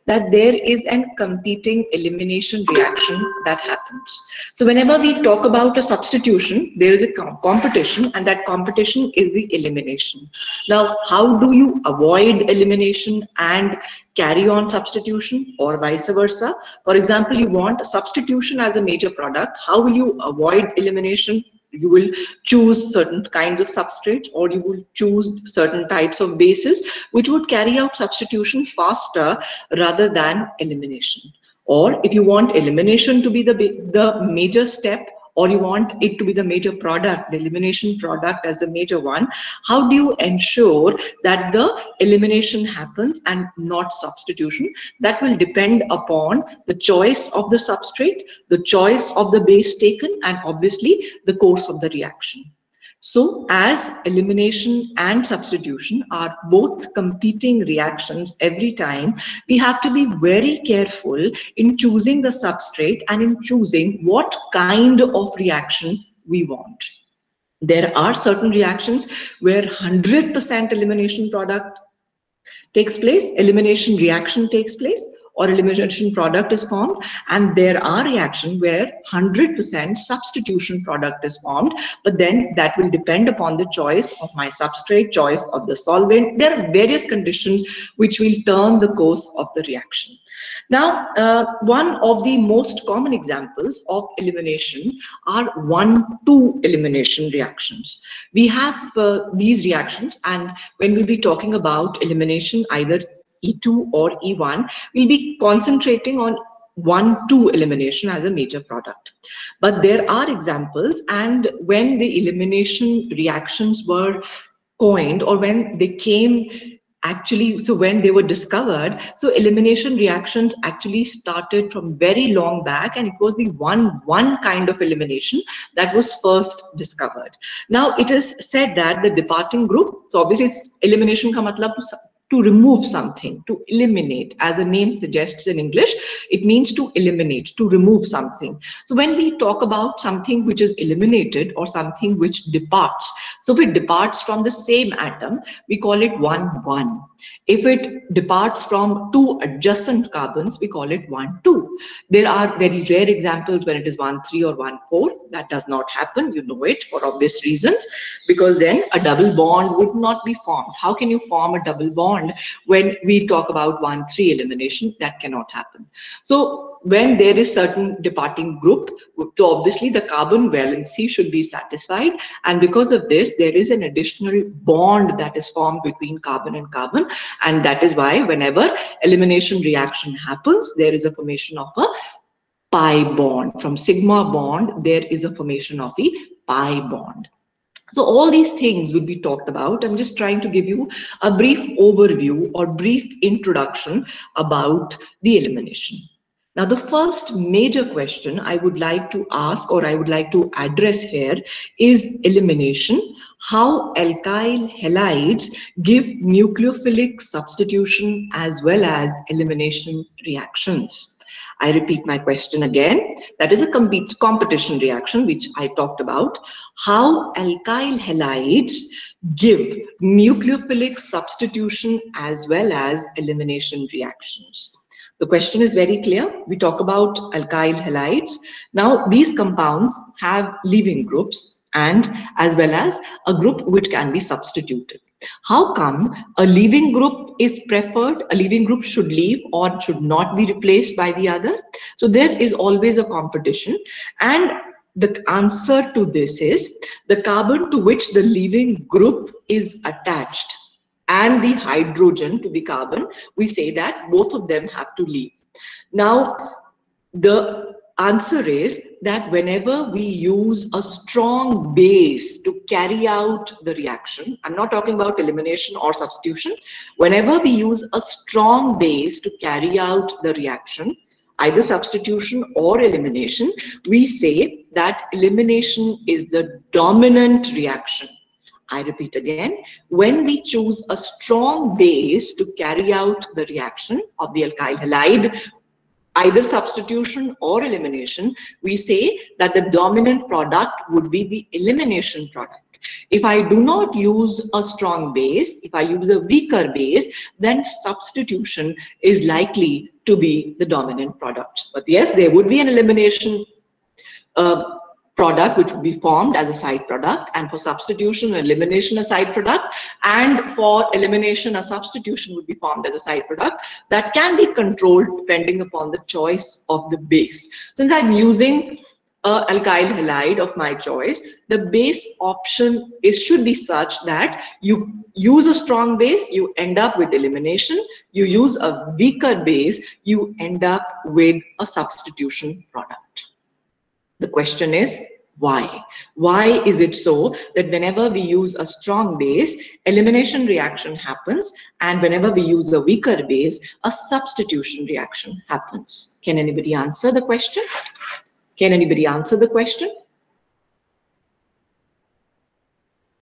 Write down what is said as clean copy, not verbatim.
that there is a competing elimination reaction that happens. So whenever we talk about a substitution, there is a competition, and that competition is the elimination. Now, how do you avoid elimination and carry on substitution, or vice versa? For example, you want substitution as a major product. How will you avoid elimination? You will choose certain kinds of substrates, or you will choose certain types of bases which would carry out substitution faster rather than elimination. Or if you want elimination to be the major step, or you want it to be the major product, the elimination product as the major one, how do you ensure that the elimination happens and not substitution? That will depend upon the choice of the substrate, the choice of the base taken, and obviously the course of the reaction. So as elimination and substitution are both competing reactions every time, we have to be very careful in choosing the substrate and in choosing what kind of reaction we want. There are certain reactions where 100% elimination product takes place, elimination reaction takes place, or elimination product is formed, and there are reactions where 100% substitution product is formed, but then that will depend upon the choice of my substrate, choice of the solvent. There are various conditions which will turn the course of the reaction. Now, one of the most common examples of elimination are 1,2 elimination reactions. We have these reactions, and when we'll be talking about elimination, either E2 or E1, we'll be concentrating on 1,2 elimination as a major product. But there are examples, and when the elimination reactions were coined, or when they came actually, so when they were discovered, so elimination reactions actually started from very long back, and it was the one kind of elimination that was first discovered. Now it is said that the departing group, so obviously it's elimination ka matlab to remove something, to eliminate, as the name suggests in English, it means to eliminate, to remove something. So when we talk about something which is eliminated or something which departs, so if it departs from the same atom, we call it 1,1. If it departs from two adjacent carbons, we call it 1,2. There are very rare examples when it is 1,3 or 1,4. That does not happen, you know it, for obvious reasons, because then a double bond would not be formed. How can you form a double bond when we talk about 1,3 elimination? That cannot happen. So when there is certain departing group, so obviously the carbon valency should be satisfied, and because of this there is an additional bond that is formed between carbon and carbon, and that is why whenever elimination reaction happens, there is a formation of a pi bond. From sigma bond there is a formation of a pi bond. So all these things will be talked about. I'm just trying to give you a brief overview or brief introduction about the elimination. Now, the first major question I would like to ask, or I would like to address here, is elimination. How alkyl halides give nucleophilic substitution as well as elimination reactions. I repeat my question again. That is a competition reaction, which I talked about. How alkyl halides give nucleophilic substitution as well as elimination reactions. The question is very clear. We talk about alkyl halides. Now, these compounds have leaving groups and as well as a group which can be substituted. How come a leaving group is preferred? A leaving group should leave or should not be replaced by the other. So there is always a competition, and the answer to this is the carbon to which the leaving group is attached and the hydrogen to the carbon, we say that both of them have to leave. Now, the answer is that whenever we use a strong base to carry out the reaction, I'm not talking about elimination or substitution, whenever we use a strong base to carry out the reaction, either substitution or elimination, we say that elimination is the dominant reaction. I repeat again, when we choose a strong base to carry out the reaction of the alkyl halide, either substitution or elimination, we say that the dominant product would be the elimination product. If I do not use a strong base, if I use a weaker base, then substitution is likely to be the dominant product. But yes, there would be an elimination product which would be formed as a side product, and for substitution and elimination a side product, and for elimination a substitution would be formed as a side product that can be controlled depending upon the choice of the base. Since I'm using alkyl halide of my choice, the base option should be such that you use a strong base, you end up with elimination. You use a weaker base, you end up with a substitution product. The question is, why? Why is it so that whenever we use a strong base, elimination reaction happens, and whenever we use a weaker base, a substitution reaction happens? Can anybody answer the question? Can anybody answer the question?